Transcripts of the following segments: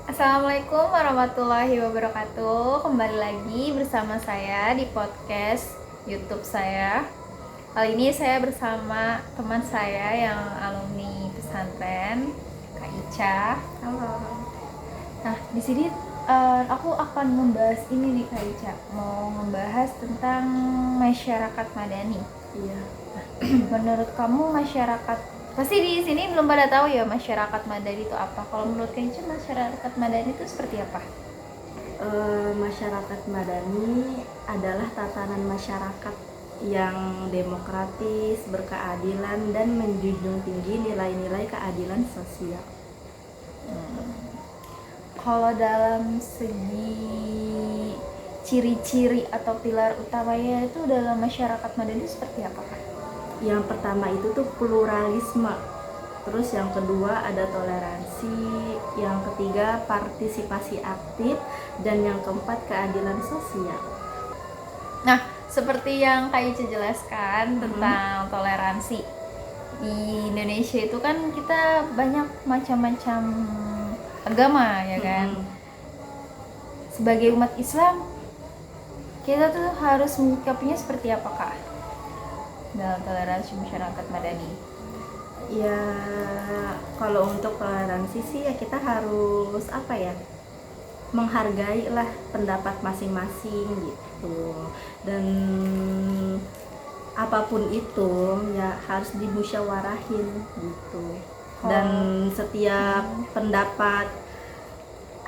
Assalamualaikum warahmatullahi wabarakatuh. Kembali lagi bersama saya di podcast YouTube saya. Kali ini saya bersama teman saya yang alumni pesantren, Kak Ica. Halo. Nah, di sini aku akan membahas ini nih Kak Ica. Mau membahas tentang masyarakat madani. Iya. Menurut kamu masyarakat, pasti di sini belum pada tahu ya masyarakat madani itu apa. Kalau menurut Kak Ica masyarakat madani itu seperti apa? Masyarakat madani adalah tatanan masyarakat yang demokratis, berkeadilan, dan menjunjung tinggi nilai-nilai keadilan sosial. Kalau dalam segi ciri-ciri atau pilar utamanya itu dalam masyarakat madani seperti apa Kak? Yang pertama itu tuh pluralisme. Terus yang kedua ada toleransi, yang ketiga partisipasi aktif, dan yang keempat keadilan sosial. Nah, seperti yang Kak Ica jelaskan tentang toleransi. Di Indonesia itu kan kita banyak macam-macam agama ya kan. Sebagai umat Islam, kita tuh harus menyikapinya seperti apa Kak? Dalam toleransi masyarakat madani. Ya, kalau untuk toleransi sih ya kita harus menghargai lah pendapat masing-masing gitu. Dan apapun itu ya harus dimusyawarahin gitu. Dan setiap pendapat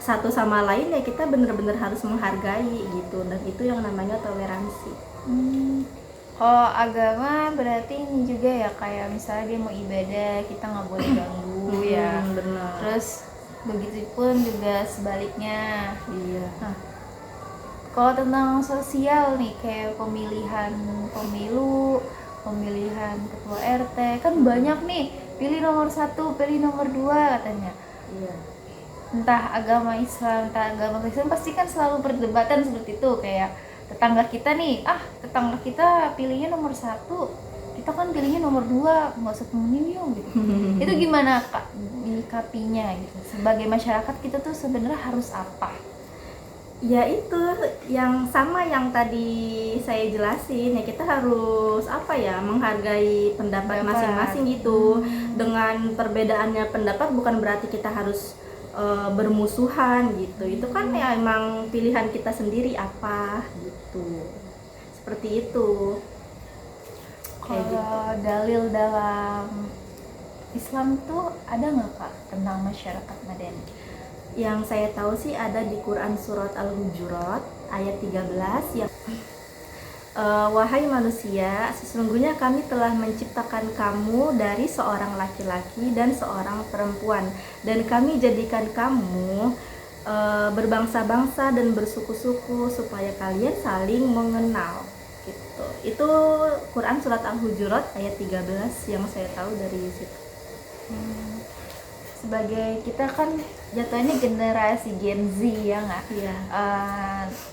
satu sama lain ya kita benar-benar harus menghargai gitu, dan itu yang namanya toleransi. Kalau agama berarti ini juga ya, kayak misalnya dia mau ibadah kita nggak boleh ganggu ya. Benar. Terus begitupun juga sebaliknya. Iya. Nah, kalau tentang sosial nih kayak pemilihan pemilu, pemilihan ketua RT kan banyak nih, pilih nomor 1, pilih nomor 2 katanya. Iya. Entah agama Islam, entah agama Kristen, pasti kan selalu perdebatan seperti itu. Kayak tetangga kita nih, tetangga kita pilihnya nomor 1, kita kan pilihnya nomor 2, nggak usah temenin yuk gitu. Itu gimana Kak menyikapinya gitu? Sebagai masyarakat kita tuh sebenarnya harus apa? Ya itu yang sama yang tadi saya jelasin ya, kita harus menghargai pendapat masing-masing gitu. Dengan perbedaannya pendapat bukan berarti kita harus bermusuhan gitu. Itu kan ya emang pilihan kita sendiri apa gitu. Seperti itu. Kayak gitu. Kalau dalil dalam Islam tuh ada nggak Kak tentang masyarakat madani? Yang saya tahu sih ada di Quran surat Al-Hujurat ayat 13 yang wahai manusia, sesungguhnya kami telah menciptakan kamu dari seorang laki-laki dan seorang perempuan, dan kami jadikan kamu berbangsa-bangsa dan bersuku-suku supaya kalian saling mengenal gitu. Itu Quran surat Al-Hujurat ayat 13 yang saya tahu dari situ. Sebagai kita kan jatuhnya generasi Gen Z ya nggak? Iya.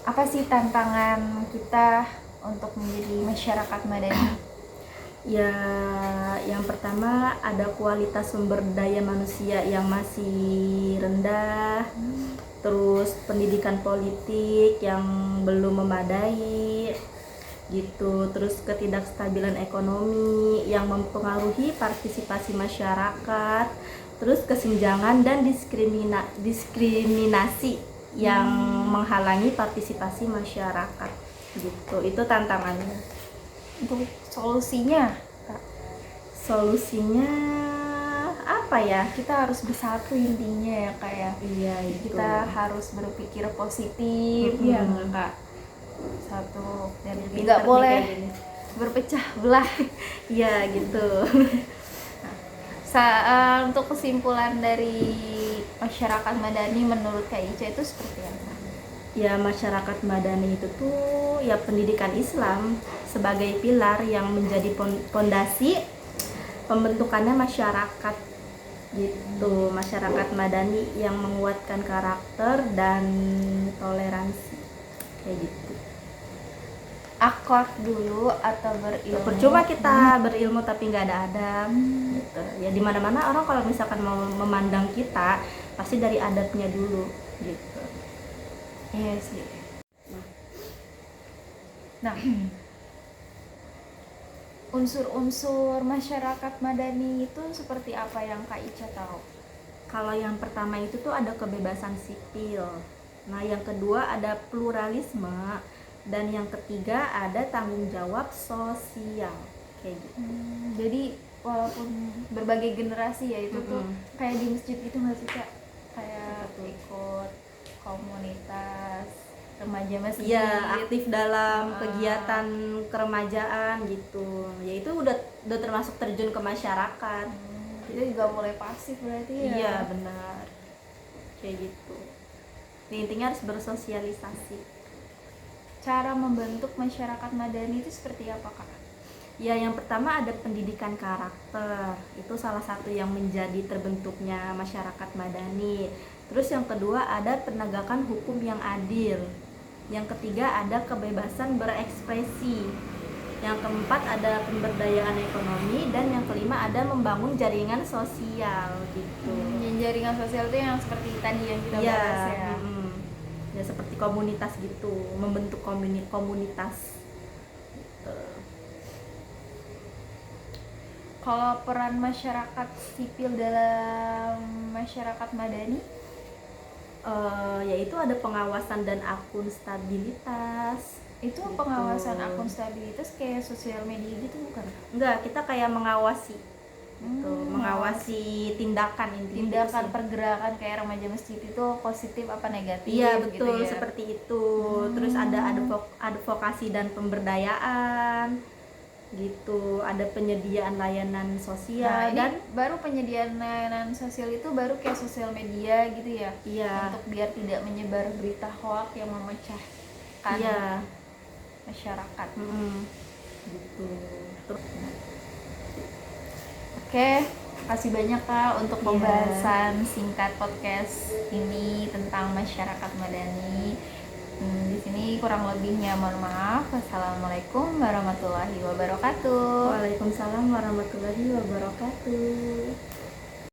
Apa sih tantangan kita untuk menjadi masyarakat madani? Ya, yang pertama ada kualitas sumber daya manusia yang masih rendah, terus pendidikan politik yang belum memadai gitu, terus ketidakstabilan ekonomi yang mempengaruhi partisipasi masyarakat, terus kesenjangan dan diskriminasi yang menghalangi partisipasi masyarakat gitu. Itu tantangannya. Untuk solusinya, Kak? Solusinya apa ya? Kita harus bersatu intinya ya kayak. Iya, itu. Kita harus berpikir positif ya nggak Kak? Satu dan tidak boleh berpecah belah. Iya gitu. Untuk kesimpulan dari masyarakat madani menurut Kak Ica itu seperti apa? Ya, masyarakat madani itu tuh ya pendidikan Islam sebagai pilar yang menjadi pondasi pembentukannya masyarakat gitu. Masyarakat madani yang menguatkan karakter dan toleransi kayak gitu. Akhlak dulu atau berilmu? Percuma kita berilmu tapi nggak ada adab gitu. Ya di mana-mana orang kalau misalkan mau memandang kita pasti dari adatnya dulu gitu. Iya sih. Nah, unsur-unsur masyarakat Madani itu seperti apa yang Kak Ica tahu? Kalau yang pertama itu tuh ada kebebasan sipil. Nah, yang kedua ada pluralisme, dan yang ketiga ada tanggung jawab sosial. Kayak gitu. Jadi walaupun berbagai generasi ya itu tuh Mm-mm. kayak di masjid gitu nggak sih Kak? Kayak Betul. ikut komunitas remaja masjid. Iya, aktif dalam Ah. kegiatan keremajaan gitu. Ya itu udah termasuk terjun ke masyarakat. Itu juga mulai pasif berarti ya. Iya, benar. Kayak gitu. Intinya harus bersosialisasi. Cara membentuk masyarakat Madani itu seperti apa Kak? Ya, yang pertama ada pendidikan karakter. Itu salah satu yang menjadi terbentuknya masyarakat Madani. Terus yang kedua ada penegakan hukum yang adil. Yang ketiga ada kebebasan berekspresi. Yang keempat ada pemberdayaan ekonomi, dan yang kelima ada membangun jaringan sosial gitu. Yang jaringan sosial itu yang seperti tadi yang kita Iya, bahas ya. ya seperti komunitas gitu, membentuk komunitas gitu. Kalau peran masyarakat sipil dalam masyarakat Madani, Yaitu ada pengawasan dan akuntabilitas. itu Gitu. pengawasan akun stabilitas kayak sosial media gitu bukan? Enggak, kita kayak mengawasi gitu, Hmm, mengawasi tindakan intinya Tindakan gitu sih. pergerakan kayak remaja masjid itu positif apa negatif? Iya, gitu betul, ya. seperti itu. Terus ada advokasi dan pemberdayaan gitu, ada penyediaan layanan Nah, sosial ini dan baru penyediaan layanan sosial itu baru kayak sosial media gitu ya. iya, Untuk biar tidak menyebar berita hoax yang memecahkan iya, masyarakat. gitu. Terus Oke, kasih banyak Kak untuk Iya. pembahasan singkat podcast ini tentang masyarakat Madani. Di sini kurang lebihnya mohon maaf. Wassalamualaikum warahmatullahi wabarakatuh. Waalaikumsalam warahmatullahi wabarakatuh.